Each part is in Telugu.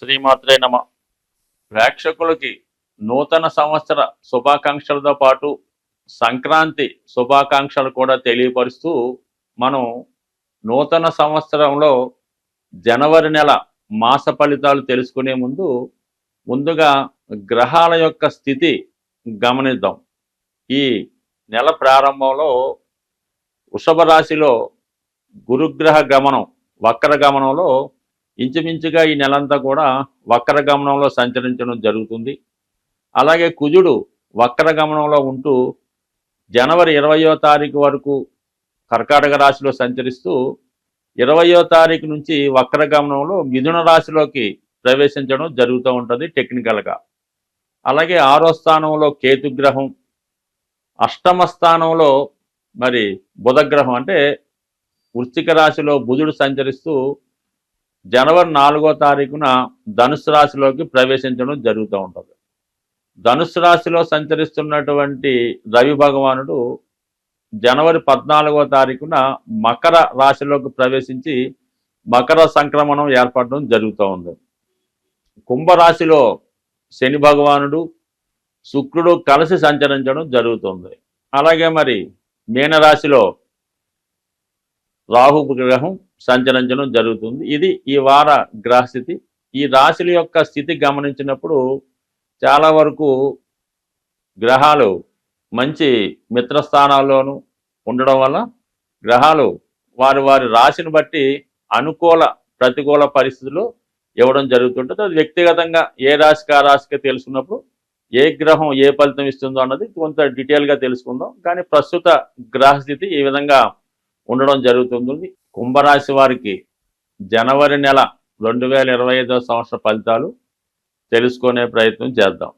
శ్రీమాత్రే నమ. ప్రేక్షకులకి నూతన సంవత్సర శుభాకాంక్షలతో పాటు సంక్రాంతి శుభాకాంక్షలు కూడా తెలియపరుస్తూ మనం నూతన సంవత్సరంలో జనవరి నెల మాస ఫలితాలు తెలుసుకునే ముందుగా గ్రహాల యొక్క స్థితి గమనిద్దాం. ఈ నెల ప్రారంభంలో వృషభ రాశిలో గురుగ్రహ గమనం వక్ర గమనంలో ఇంచుమించుగా ఈ నెలంతా కూడా వక్ర గమనంలో సంచరించడం జరుగుతుంది. అలాగే కుజుడు వక్ర గమనంలో ఉంటూ జనవరి 20వ తారీఖు వరకు కర్కాటక రాశిలో సంచరిస్తూ 20వ తారీఖు నుంచి వక్ర గమనంలో మిథున రాశిలోకి ప్రవేశించడం జరుగుతూ ఉంటుంది టెక్నికల్గా. అలాగే 6వ స్థానంలో కేతుగ్రహం, అష్టమ స్థానంలో మరి బుధగ్రహం అంటే వృశ్చిక రాశిలో బుధుడు సంచరిస్తూ జనవరి 4వ తారీఖున ధనుసు రాశిలోకి ప్రవేశించడం జరుగుతూ ఉంటుంది. ధనుసు రాశిలో సంచరిస్తున్నటువంటి రవి భగవానుడు జనవరి 14వ తారీఖున మకర రాశిలోకి ప్రవేశించి మకర సంక్రమణం ఏర్పడడం జరుగుతూ ఉంది. కుంభరాశిలో శని భగవానుడు శుక్రుడు కలిసి సంచరించడం జరుగుతుంది. అలాగే మరి మీనరాశిలో రాహు గ్రహం సంచరించడం జరుగుతుంది. ఇది ఈ వార గ్రహస్థితి. ఈ రాశుల యొక్క స్థితి గమనించినప్పుడు చాలా వరకు గ్రహాలు మంచి మిత్రస్థానాల్లోనూ ఉండడం వల్ల గ్రహాలు వారి వారి రాశిని బట్టి అనుకూల ప్రతికూల పరిస్థితులు ఇవ్వడం జరుగుతుంటుంది. అది వ్యక్తిగతంగా ఏ రాశికి ఆ రాశికి తెలుసుకున్నప్పుడు ఏ గ్రహం ఏ ఫలితం ఇస్తుందో అన్నది కొంత డీటెయిల్గా తెలుసుకుందాం. కానీ ప్రస్తుత గ్రహస్థితి ఈ విధంగా ఉండడం జరుగుతుంది. కుంభరాశి వారికి జనవరి నెల 2025వ సంవత్సర ఫలితాలు తెలుసుకునే ప్రయత్నం చేద్దాం.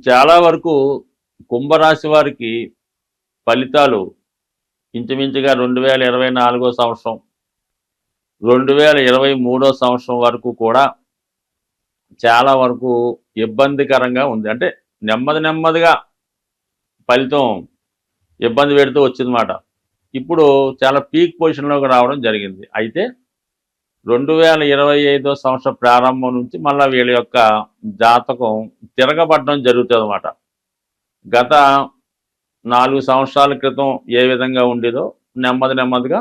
చాలా వరకు కుంభరాశి వారికి ఫలితాలు ఇంచుమించుగా 2024వ సంవత్సరం 2023వ సంవత్సరం వరకు కూడా చాలా వరకు ఇబ్బందికరంగా ఉంది. అంటే నెమ్మదిగా ఫలితం ఇబ్బంది పెడుతూ వచ్చిందన్నమాట. ఇప్పుడు చాలా పీక్ పొజిషన్లోకి రావడం జరిగింది. అయితే 2025వ సంవత్సరం ప్రారంభం నుంచి మళ్ళీ వీళ్ళ యొక్క జాతకం తిరగబడడం జరుగుతుంది అన్నమాట. గత 4 సంవత్సరాల క్రితం ఏ విధంగా ఉండేదో నెమ్మదిగా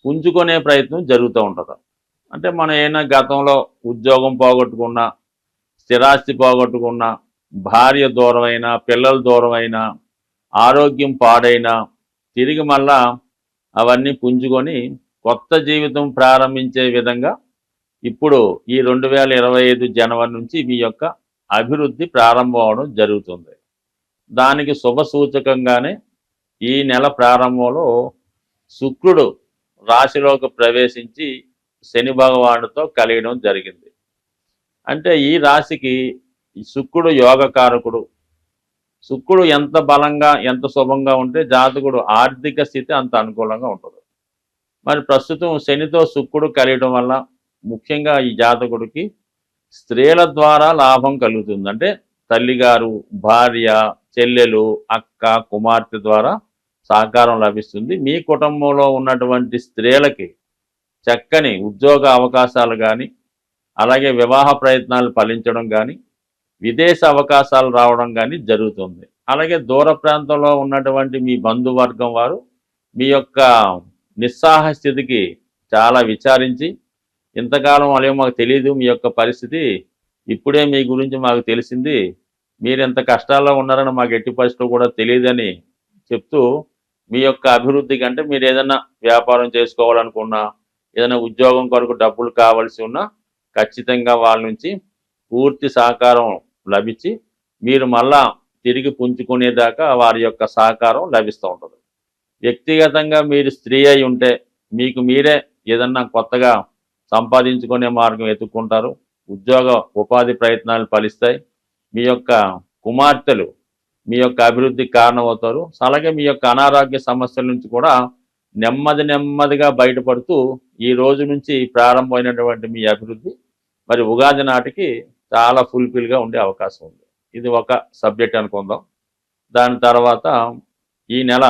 పుంజుకునే ప్రయత్నం జరుగుతూ ఉంటుంది. అంటే మనం ఏమైనా గతంలో ఉద్యోగం పోగొట్టుకున్నా, స్థిరాస్తి పోగొట్టుకున్నా, భార్య దూరమైనా, పిల్లలు దూరమైనా, ఆరోగ్యం పాడైనా తిరిగి మళ్ళా అవన్నీ పుంజుకొని కొత్త జీవితం ప్రారంభించే విధంగా ఇప్పుడు ఈ 2025 జనవరి నుంచి మీ యొక్క అభివృద్ధి ప్రారంభం అవడం జరుగుతుంది. దానికి శుభ సూచకంగానే ఈ నెల ప్రారంభంలో శుక్రుడు రాశిలోకి ప్రవేశించి శని భగవానుడితో కలియడం జరిగింది. అంటే ఈ రాశికి శుక్రుడు యోగకారకుడు. శుక్రుడు ఎంత బలంగా ఎంత శుభంగా ఉంటే జాతకుడు ఆర్థిక స్థితి అంత అనుకూలంగా ఉంటుంది. మరి ప్రస్తుతం శనితో శుక్రుడు కలియడం వల్ల ముఖ్యంగా ఈ జాతకుడికి స్త్రీల ద్వారా లాభం కలుగుతుంది. అంటే తల్లిగారు, భార్య, చెల్లెలు, అక్క, కుమార్తె ద్వారా సహకారం లభిస్తుంది. మీ కుటుంబంలో ఉన్నటువంటి స్త్రీలకి చక్కని ఉద్యోగ అవకాశాలు కానీ, అలాగే వివాహ ప్రయత్నాలు ఫలించడం కానీ, విదేశ అవకాశాలు రావడం కానీ జరుగుతుంది. అలాగే దూర ప్రాంతంలో ఉన్నటువంటి మీ బంధువర్గం వారు మీ యొక్క నిస్సాహ స్థితికి చాలా విచారించి, ఇంతకాలం అలా మాకు తెలియదు, మీ యొక్క పరిస్థితి ఇప్పుడే మీ గురించి మాకు తెలిసింది, మీరు ఎంత కష్టాల్లో ఉన్నారని మాకు ఎట్టి పరిస్థితులు కూడా తెలియదని చెప్తూ మీ యొక్క అభివృద్ధి కంటే మీరు ఏదైనా వ్యాపారం చేసుకోవాలనుకున్నా, ఏదైనా ఉద్యోగం కొరకు డబ్బులు కావాల్సి ఉన్నా ఖచ్చితంగా వాళ్ళ నుంచి పూర్తి సహకారం లభించి మీరు మళ్ళా తిరిగి పుంజుకునేదాకా వారి యొక్క సహకారం లభిస్తూ ఉంటుంది. వ్యక్తిగతంగా మీరు స్త్రీ అయి ఉంటే మీకు మీరే ఏదన్నా కొత్తగా సంపాదించుకునే మార్గం ఎత్తుక్కుంటారు. ఉద్యోగ ఉపాధి ప్రయత్నాలు ఫలిస్తాయి. మీ యొక్క కుమార్తెలు మీ యొక్క అభివృద్ధికి కారణమవుతారు. అలాగే మీ యొక్క అనారోగ్య సమస్యల నుంచి కూడా నెమ్మదిగా బయటపడుతూ ఈ రోజు నుంచి ప్రారంభమైనటువంటి మీ అభివృద్ధి మరి ఉగాది నాటికి చాలా ఫుల్ఫిల్గా ఉండే అవకాశం ఉంది. ఇది ఒక సబ్జెక్ట్ అనుకుందాం. దాని తర్వాత ఈ నెల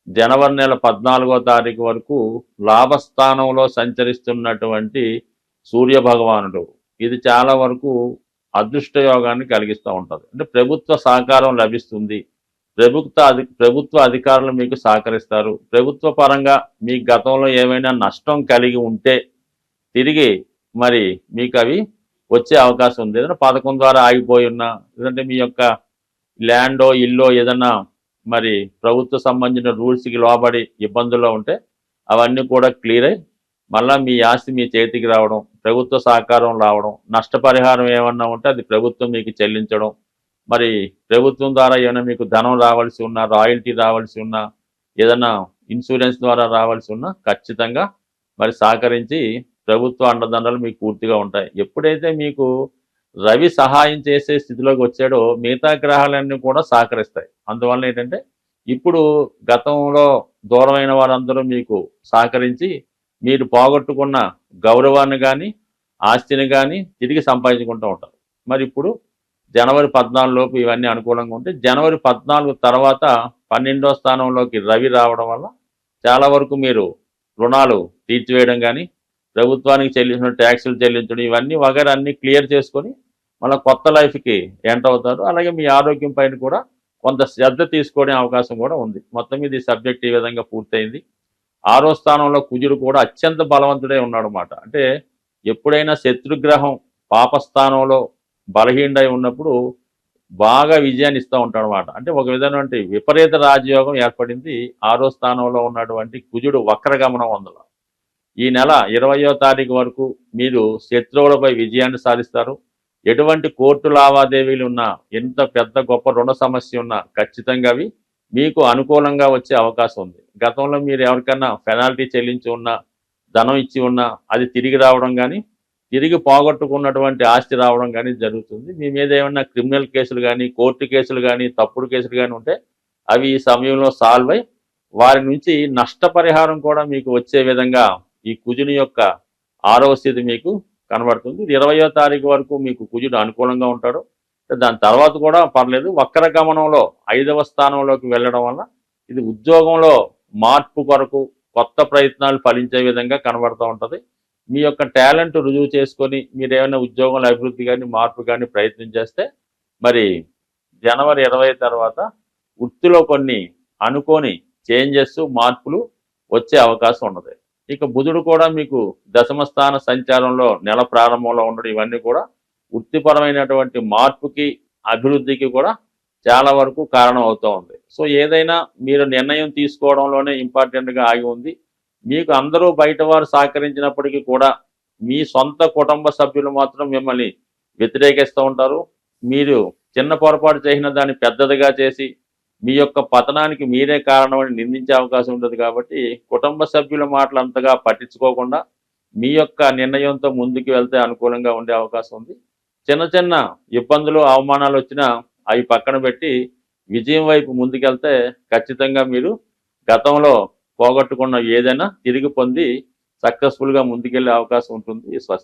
జనవరి నెల 14వ తారీఖు వరకు లాభస్థానంలో సంచరిస్తున్నటువంటి సూర్య భగవానుడు ఇది చాలా వరకు అదృష్ట యోగాన్ని కలిగిస్తూ ఉంటుంది. అంటే ప్రభుత్వ సహకారం లభిస్తుంది. ప్రభుత్వ అధికారులు మీకు సహకరిస్తారు. ప్రభుత్వ పరంగా మీ గతంలో ఏమైనా నష్టం కలిగి ఉంటే తిరిగి మరి మీకు అవి వచ్చే అవకాశం ఉంది. ఏదైనా పథకం ద్వారా ఆగిపోయి ఉన్నా, లేదంటే మీ యొక్క ల్యాండో ఇల్లో ఏదన్నా మరి ప్రభుత్వ సంబంధించిన రూల్స్కి లోబడి ఇబ్బందుల్లో ఉంటే అవన్నీ కూడా క్లియర్ అయ్యి మళ్ళీ మీ ఆస్తి మీ చేతికి రావడం, ప్రభుత్వ సహకారం రావడం, నష్టపరిహారం ఏమన్నా ఉంటే అది ప్రభుత్వం మీకు చెల్లించడం, మరి ప్రభుత్వం ద్వారా ఏమైనా మీకు ధనం రావాల్సి ఉన్నా, రాయల్టీ రావాల్సి ఉన్నా, ఏదైనా ఇన్సూరెన్స్ ద్వారా రావాల్సి ఉన్నా ఖచ్చితంగా మరి సహకరించి ప్రభుత్వ అండదండలు మీకు పూర్తిగా ఉంటాయి. ఎప్పుడైతే మీకు రవి సహాయం చేసే స్థితిలోకి వచ్చాడో మిగతా గ్రహాలన్నీ కూడా సహకరిస్తాయి. అందువల్ల ఏంటంటే ఇప్పుడు గతంలో దూరమైన వారందరూ మీకు సహకరించి మీరు పోగొట్టుకున్న గౌరవాన్ని కానీ ఆస్తిని కానీ తిరిగి సంపాదించుకుంటూ ఉంటారు. మరి ఇప్పుడు జనవరి 14 లోపు ఇవన్నీ అనుకూలంగా ఉంటే జనవరి 14 తర్వాత 12వ స్థానంలోకి రవి రావడం వల్ల చాలా వరకు మీరు రుణాలు తీర్చివేయడం కానీ, ప్రభుత్వానికి చెల్లించిన ట్యాక్సులు చెల్లించడం, ఇవన్నీ వగైరా అన్ని క్లియర్ చేసుకొని మళ్ళీ కొత్త లైఫ్కి ఎంటర్ అవుతారు. అలాగే మీ ఆరోగ్యం పైన కూడా కొంత శ్రద్ధ తీసుకునే అవకాశం కూడా ఉంది. మొత్తం ఇది సబ్జెక్ట్ ఈ విధంగా పూర్తయింది. 6వ స్థానంలో కుజుడు కూడా అత్యంత బలవంతుడే ఉన్నాడు అన్నమాట. అంటే ఎప్పుడైనా శత్రుగ్రహం పాపస్థానంలో బలహీనై ఉన్నప్పుడు బాగా విజయాన్ని ఇస్తూ ఉంటాడు అనమాట. అంటే ఒక విధమైనటువంటి విపరీత రాజయోగం ఏర్పడింది 6వ స్థానంలో ఉన్నటువంటి కుజుడు వక్రగమనం వల్ల. ఈ నెల 20వ తారీఖు వరకు మీరు శత్రువులపై విజయాన్ని సాధిస్తారు. ఎటువంటి కోర్టు లావాదేవీలు ఉన్నా, ఎంత పెద్ద గొప్ప రుణ సమస్య ఉన్నా ఖచ్చితంగా అవి మీకు అనుకూలంగా వచ్చే అవకాశం ఉంది. గతంలో మీరు ఎవరికైనా పెనాల్టీ చెల్లించి ఉన్నా, ధనం ఇచ్చి ఉన్నా అది తిరిగి రావడం కానీ, తిరిగి పోగొట్టుకున్నటువంటి ఆస్తి రావడం కానీ జరుగుతుంది. మీ మీద ఏమైనా క్రిమినల్ కేసులు కానీ, కోర్టు కేసులు కానీ, తప్పుడు కేసులు కానీ ఉంటే అవి ఈ సమయంలో సాల్వ్ అయి వారి నుంచి నష్టపరిహారం కూడా మీకు వచ్చే విధంగా ఈ కుజుని యొక్క 6వ స్థితి మీకు కనబడుతుంది. ఇది 20వ తారీఖు వరకు మీకు కుజుడు అనుకూలంగా ఉంటాడు. దాని తర్వాత కూడా పర్లేదు. వక్ర గమనంలో 5వ స్థానంలోకి వెళ్ళడం వల్ల ఇది ఉద్యోగంలో మార్పు కొరకు కొత్త ప్రయత్నాలు ఫలించే విధంగా కనబడుతూ ఉంటుంది. మీ యొక్క టాలెంట్ రుజువు చేసుకొని మీరు ఏమైనా ఉద్యోగంలో అభివృద్ధి కానీ మార్పు కానీ ప్రయత్నం చేస్తే మరి జనవరి 20 తర్వాత వృత్తిలో కొన్ని అనుకోని చేంజెస్ మార్పులు వచ్చే అవకాశం ఉన్నది. ఇక బుధుడు కూడా మీకు దశమ స్థాన సంచారంలో నెల ప్రారంభంలో ఉండడం ఇవన్నీ కూడా వృత్తిపరమైనటువంటి మార్పుకి అభివృద్ధికి కూడా చాలా వరకు కారణం అవుతూ ఉంది. సో ఏదైనా మీరు నిర్ణయం తీసుకోవడంలోనే ఇంపార్టెంట్గా ఆగి ఉంది. మీకు అందరూ బయట వారు సహకరించినప్పటికీ కూడా మీ సొంత కుటుంబ సభ్యులు మాత్రం మిమ్మల్ని వ్యతిరేకిస్తూ ఉంటారు. మీరు చిన్న పొరపాటు చేసిన దాన్ని పెద్దదిగా చేసి మీ యొక్క పతనానికి మీరే కారణమని నిందించే అవకాశం ఉంటుంది. కాబట్టి కుటుంబ సభ్యుల మాటలు అంతగా పట్టించుకోకుండా మీ యొక్క నిర్ణయంతో ముందుకు వెళ్తే అనుకూలంగా ఉండే అవకాశం ఉంది. చిన్న చిన్న ఇబ్బందులు అవమానాలు వచ్చినా అవి పక్కన పెట్టి విజయం వైపు ముందుకెళ్తే ఖచ్చితంగా మీరు గతంలో పోగొట్టుకున్న ఏదైనా తిరిగి పొంది సక్సెస్ఫుల్గా ముందుకెళ్లే అవకాశం ఉంటుంది. స్వస్తి.